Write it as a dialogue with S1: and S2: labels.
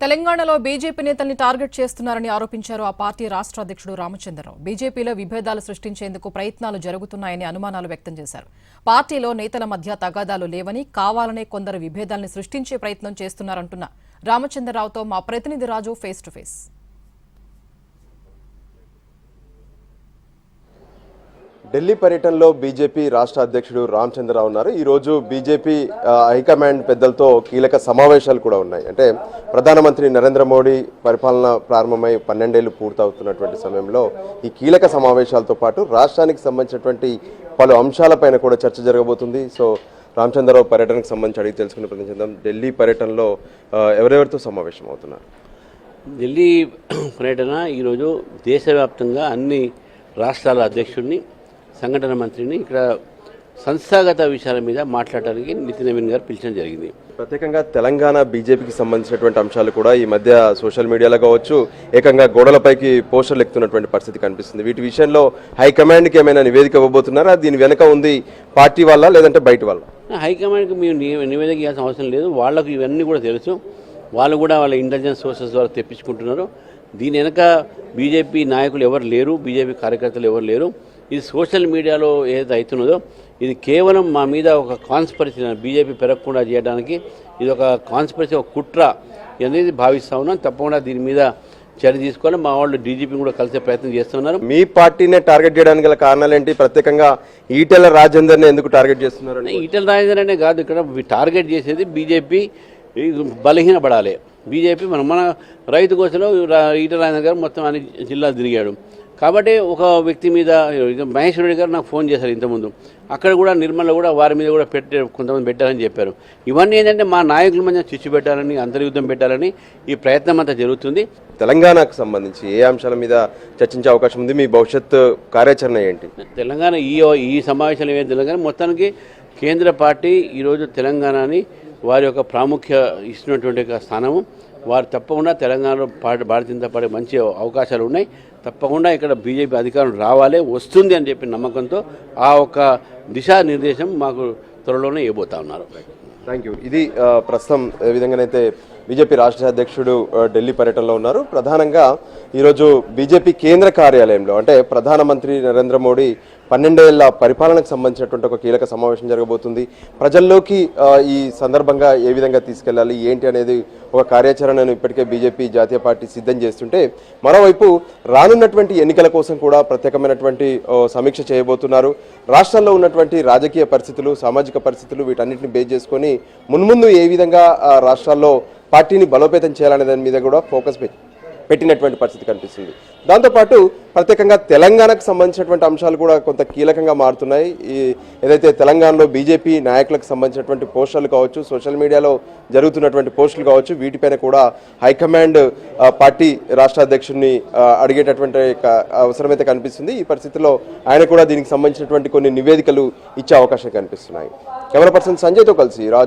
S1: తెలంగాణలో BJP నేతల్ని target చేస్తున్నారని ఆరోపించారు ఆ పార్టీ రాష్ట్ర అధ్యక్షుడు రామచంద్రరావు. బీజేపీలో విభేదాలు సృష్టించేందుకు ప్రయత్నాలు జరుగుతున్నాయని అనుమానాలు వ్యక్తం చేశారు. పార్టీలో నేతల మధ్య తగాదాలు లేవని, కావాలనే కొందరు విభేదాల్ని సృష్టించే ప్రయత్నం చేస్తున్నారంటున్న రామచంద్రరావుతో మా ప్రతినిధి రాజు ఫేస్ టు ఫేస్.
S2: ఢిల్లీ పర్యటనలో బీజేపీ రాష్ట్ర అధ్యక్షుడు రామచంద్రరావు ఉన్నారు. ఈరోజు బీజేపీ హైకమాండ్ పెద్దలతో కీలక సమావేశాలు కూడా ఉన్నాయి. అంటే ప్రధానమంత్రి నరేంద్ర మోడీ పరిపాలన ప్రారంభమై 12 ఏళ్లు పూర్తవుతున్నటువంటి సమయంలో ఈ కీలక సమావేశాలతో పాటు రాష్ట్రానికి సంబంధించినటువంటి పలు అంశాలపైన కూడా చర్చ జరగబోతుంది. సో రామచంద్రరావు పర్యటనకు సంబంధించి అడిగి తెలుసుకునే ప్రయత్నం చేద్దాం. ఢిల్లీ పర్యటనలో ఎవరెవరితో సమావేశం అవుతున్నారు?
S3: ఢిల్లీ పర్యటన ఈరోజు దేశవ్యాప్తంగా అన్ని రాష్ట్రాల అధ్యక్షుడిని, సంఘటన మంత్రిని ఇక్కడ సంస్థాగత విషయాల మీద మాట్లాడడానికి నితిన్ నవీన్ గారు పిలిచడం జరిగింది.
S2: ప్రత్యేకంగా తెలంగాణ బీజేపీకి సంబంధించినటువంటి అంశాలు కూడా ఈ మధ్య సోషల్ మీడియాలో కావచ్చు, ఏకంగా గోడలపైకి పోస్టర్లు ఎక్కుతున్నటువంటి పరిస్థితి కనిపిస్తుంది. వీటి విషయంలో హైకమాండ్కి ఏమైనా నివేదిక ఇవ్వబోతున్నారా? దీని వెనక ఉంది పార్టీ వల్ల లేదంటే బయట వల్ల?
S3: హైకమాండ్కి మేము నివేదిక ఇవ్వాల్సిన అవసరం లేదు. వాళ్ళకు ఇవన్నీ కూడా తెలుసు. వాళ్ళు కూడా వాళ్ళ ఇంటెలిజెన్స్ సోర్సెస్ ద్వారా తెప్పించుకుంటున్నారు. దీని వెనక బీజేపీ నాయకులు ఎవరు లేరు, బీజేపీ కార్యకర్తలు ఎవరు లేరు. ఇది సోషల్ మీడియాలో ఏదైతే అవుతున్నదో ఇది కేవలం మా మీద ఒక కాన్స్పిరసీ, బీజేపీ పెరగకుండా చేయడానికి ఇది ఒక కాన్స్పిరసీ, ఒక కుట్ర అనేది భావిస్తూ ఉన్నాం. తప్పకుండా దీని మీద చర్య తీసుకోవాలి. మా వాళ్ళు డీజీపీ కూడా కలిసే ప్రయత్నం చేస్తున్నారు.
S2: మీ పార్టీనే టార్గెట్ చేయడానికి గల కారణాలు ఏంటి? ప్రత్యేకంగా ఈటెల రాజేందర్ని ఎందుకు టార్గెట్ చేస్తున్నారు?
S3: ఈటెల రాజేందర్ అనే కాదు, ఇక్కడ టార్గెట్ చేసేది బీజేపీ బలహీనపడాలి. బీజేపీ మన రైతు కోసంలో ఈటెల రాజేందర్ గారు మొత్తం అన్ని జిల్లాలు తిరిగాడు. కాబట్టి ఒక వ్యక్తి మీద మహేశ్వర రెడ్డి గారు నాకు ఫోన్ చేశారు ఇంతకుముందు. అక్కడ కూడా నిర్మల్లో కూడా వారి మీద కూడా కొంతమంది పెట్టారని చెప్పారు. ఇవన్నీ ఏంటంటే మా నాయకుల మధ్య చిచ్చు పెట్టాలని, అంతర్యుద్ధం పెట్టాలని ఈ ప్రయత్నం అంతా జరుగుతుంది.
S2: తెలంగాణకు సంబంధించి ఏ అంశాల మీద చర్చించే అవకాశం ఉంది? మీ భవిష్యత్ కార్యాచరణ ఏంటి?
S3: తెలంగాణ ఈ సమావేశాలు ఏమైనా తెలంగాణ మొత్తానికి కేంద్ర పార్టీ ఈరోజు తెలంగాణని వారి యొక్క ప్రాముఖ్య ఇస్తున్నటువంటి స్థానము. వారు తప్పకుండా తెలంగాణలో భారతీయ జనతా పార్టీ మంచి అవకాశాలు ఉన్నాయి. తప్పకుండా ఇక్కడ బీజేపీ అధికారం రావాలి, వస్తుంది అని చెప్పి నమ్మకంతో ఆ ఒక దిశానిర్దేశం మాకు త్వరలోనే ఇవ్వబోతా ఉన్నారు.
S2: Thank you. ఇది ప్రస్తుతం ఏ విధంగానైతే బీజేపీ రాష్ట్ర అధ్యక్షుడు ఢిల్లీ పర్యటనలో ఉన్నారు. ప్రధానంగా ఈరోజు బీజేపీ కేంద్ర కార్యాలయంలో అంటే ప్రధానమంత్రి నరేంద్ర మోడీ 12 ఏళ్ల పరిపాలనకు సంబంధించినటువంటి ఒక కీలక సమావేశం జరగబోతుంది. ప్రజల్లోకి ఈ సందర్భంగా ఏ విధంగా తీసుకెళ్లాలి ఏంటి అనేది ఒక కార్యాచరణను ఇప్పటికే బీజేపీ జాతీయ పార్టీ సిద్ధం చేస్తుంటే, మరోవైపు రానున్నటువంటి ఎన్నికల కోసం కూడా ప్రత్యేకమైనటువంటి సమీక్ష చేయబోతున్నారు. రాష్ట్రాల్లో ఉన్నటువంటి రాజకీయ పరిస్థితులు, సామాజిక పరిస్థితులు వీటన్నిటిని బేస్ చేసుకొని మున్ముందు ఏ విధంగా రాష్ట్రాల్లో పార్టీని బలోపేతం చేయాలనే దాని మీద కూడా ఫోకస్ పెట్టినటువంటి పరిస్థితి కనిపిస్తుంది. దాంతోపాటు ప్రత్యేకంగా తెలంగాణకు సంబంధించినటువంటి అంశాలు కూడా కొంత కీలకంగా మారుతున్నాయి. ఏదైతే తెలంగాణలో బీజేపీ నాయకులకు సంబంధించినటువంటి పోస్టర్లు కావచ్చు, సోషల్ మీడియాలో జరుగుతున్నటువంటి పోస్టులు కావచ్చు, వీటిపైన కూడా హైకమాండ్ పార్టీ రాష్ట్ర అధ్యక్షుడిని అడిగేటటువంటి అవసరమైతే కనిపిస్తుంది. ఈ పరిస్థితిలో ఆయన కూడా దీనికి సంబంధించినటువంటి కొన్ని నివేదికలు ఇచ్చే అవకాశం కనిపిస్తున్నాయి. కెమెరా పర్సన్ సంజయ్తో కలిసి రాజు.